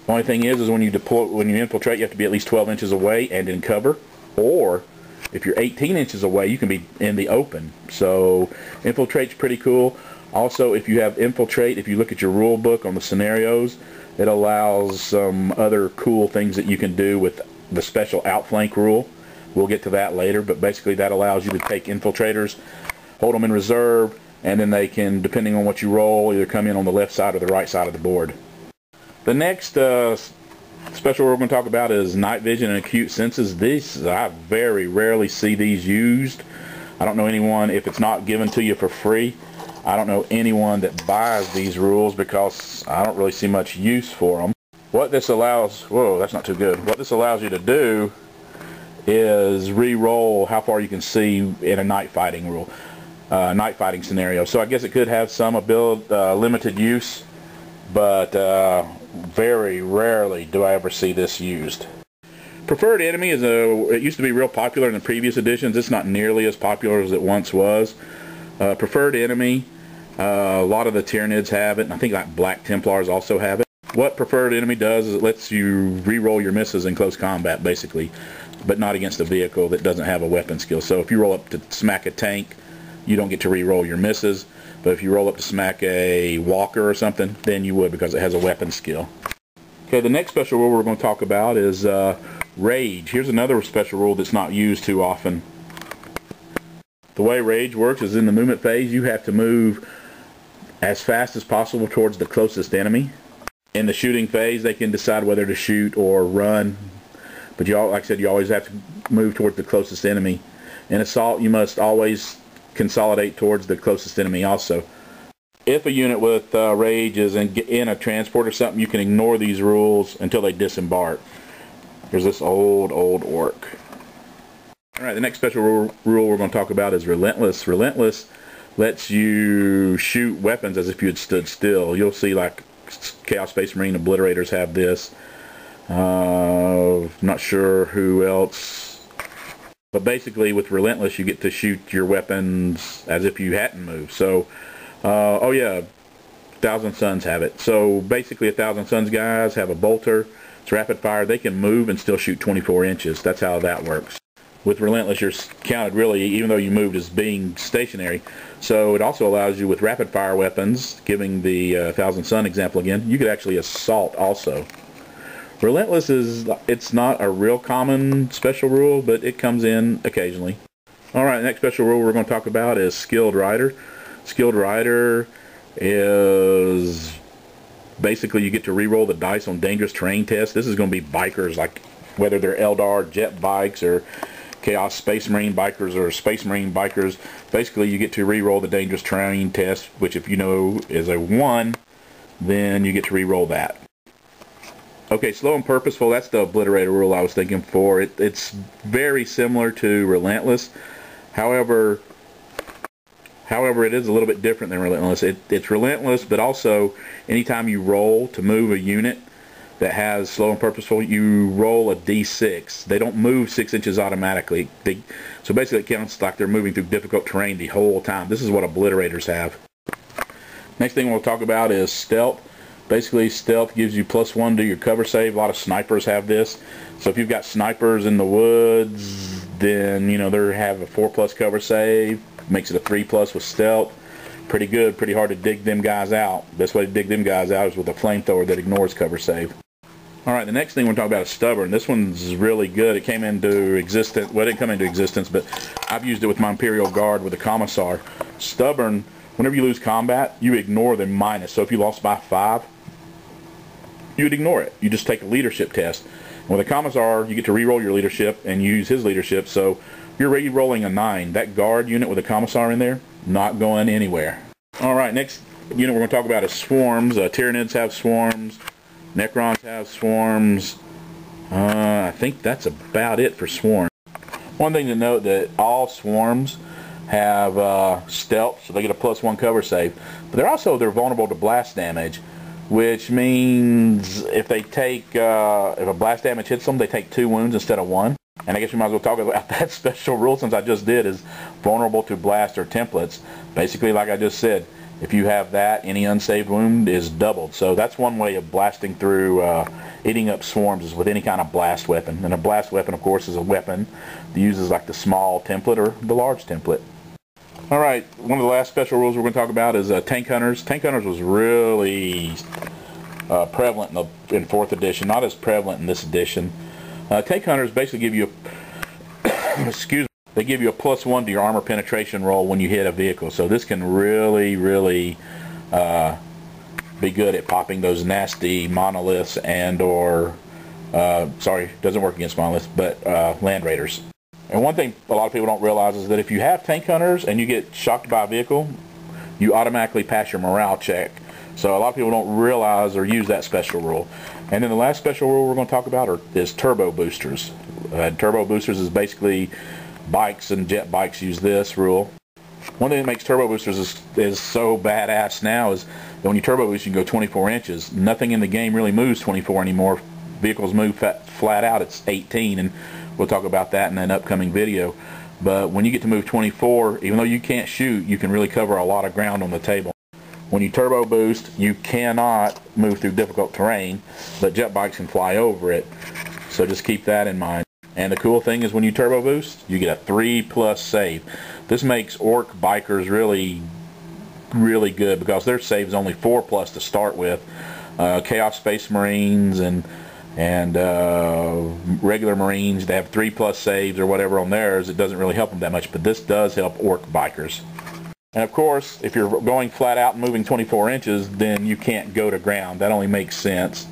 Only thing is when you infiltrate, you have to be at least 12 inches away and in cover, or if you're 18 inches away, you can be in the open. So infiltrate's pretty cool. Also, if you have infiltrate, if you look at your rule book on the scenarios, it allows some other cool things that you can do with the special outflank rule. We'll get to that later, but basically that allows you to take infiltrators, hold them in reserve, and then they can, depending on what you roll, either come in on the left side or the right side of the board. The next special we're going to talk about is night vision and acute senses. These, I very rarely see these used. I don't know anyone, if it's not given to you for free, I don't know anyone that buys these rules because I don't really see much use for them. What this allows, whoa, that's not too good. What this allows you to do is re-roll how far you can see in a night fighting rule, night fighting scenario. So I guess it could have some limited use, but very rarely do I ever see this used. Preferred enemy is it used to be real popular in the previous editions. It's not nearly as popular as it once was. Preferred enemy, a lot of the Tyranids have it, and I think like Black Templars also have it. What preferred enemy does is it lets you re-roll your misses in close combat, basically, but not against a vehicle that doesn't have a weapon skill. So if you roll up to smack a tank, you don't get to re-roll your misses, but if you roll up to smack a walker or something, then you would, because it has a weapon skill. Okay, the next special rule we're going to talk about is Rage. Here's another special rule that's not used too often. The way Rage works is in the movement phase, you have to move as fast as possible towards the closest enemy. In the shooting phase, they can decide whether to shoot or run, but like I said, you always have to move towards the closest enemy. In Assault, you must always consolidate towards the closest enemy also. If a unit with Rage is in a transport or something, you can ignore these rules until they disembark. There's this old orc. Alright, the next special rule we're going to talk about is Relentless. Relentless lets you shoot weapons as if you had stood still. You'll see like Chaos Space Marine Obliterators have this. Not sure who else. But basically with Relentless you get to shoot your weapons as if you hadn't moved. So, oh yeah, Thousand Suns have it. So basically a Thousand Suns guys have a bolter. It's rapid fire. They can move and still shoot 24 inches. That's how that works. With Relentless, you're counted really, even though you moved, as being stationary. So it also allows you with rapid fire weapons, giving the Thousand Sun example again, you could actually assault also. Relentless it's not a real common special rule, but it comes in occasionally. Alright, the next special rule we're going to talk about is Skilled Rider. Skilled Rider is basically you get to re-roll the dice on dangerous terrain tests. This is going to be bikers, like whether they're Eldar jet bikes or Chaos Space Marine bikers or Space Marine bikers. Basically you get to re-roll the dangerous terrain test, which if you know is a 1, then you get to re-roll that. Okay, Slow and Purposeful, that's the Obliterator rule I was thinking for. It's very similar to Relentless. However, it is a little bit different than Relentless. It's Relentless, but also anytime you roll to move a unit that has Slow and Purposeful, you roll a d6. They don't move 6 inches automatically. So basically it counts like they're moving through difficult terrain the whole time. This is what Obliterators have. Next thing we'll talk about is Stealth. Basically Stealth gives you +1 to your cover save. A lot of snipers have this. So if you've got snipers in the woods, then you know they have a 4+ cover save. Makes it a 3+ with Stealth. Pretty good, pretty hard to dig them guys out. Best way to dig them guys out is with a flamethrower that ignores cover save. Alright, the next thing we're talking about is Stubborn. This one's really good. It came into existence, well it didn't come into existence, but I've used it with my Imperial Guard with a Commissar. Stubborn, whenever you lose combat, you ignore the minus. So if you lost by 5, you would ignore it. You just take a leadership test. And with a Commissar, you get to re-roll your leadership and use his leadership. So you're re-rolling a 9. That guard unit with a Commissar in there, not going anywhere. Alright, next unit we're going to talk about is Swarms. Tyranids have Swarms. Necrons have Swarms. I think that's about it for Swarms. One thing to note that all Swarms have Stealth, so they get a +1 cover save. But they're vulnerable to blast damage, which means if they take if a blast damage hits them, they take 2 wounds instead of 1. And I guess we might as well talk about that special rule since I just did, is vulnerable to blast or templates. Basically, like I just said, If you have that, any unsaved wound is doubled. So that's one way of blasting through, eating up swarms, is with any kind of blast weapon. And a blast weapon, of course, is a weapon that uses like the small template or the large template. Alright, one of the last special rules we're going to talk about is tank hunters. Tank hunters was really prevalent in 4th edition, not as prevalent in this edition. Tank hunters basically give you a excuse me, they give you a +1 to your armor penetration roll when you hit a vehicle. So this can really be good at popping those nasty monoliths and or sorry, doesn't work against monoliths, but land raiders. And one thing a lot of people don't realize is that if you have tank hunters and you get shocked by a vehicle, you automatically pass your morale check. So a lot of people don't realize or use that special rule. And then the last special rule we're going to talk about is turbo boosters. Turbo boosters is basically bikes, and jet bikes use this rule. One thing that makes turbo boosters is so badass now is that when you turbo boost, you can go 24 inches. Nothing in the game really moves 24 anymore. Vehicles move flat out, it's 18, and we'll talk about that in an upcoming video. But when you get to move 24, even though you can't shoot, you can really cover a lot of ground on the table. When you turbo boost, you cannot move through difficult terrain, but jet bikes can fly over it. So just keep that in mind. And the cool thing is when you turbo boost, you get a 3+ save. This makes orc bikers really good because their save is only 4+ to start with. Chaos Space Marines and regular Marines, they have 3+ saves or whatever on theirs. It doesn't really help them that much, but this does help orc bikers. And of course, if you're going flat out and moving 24 inches, then you can't go to ground. That only makes sense.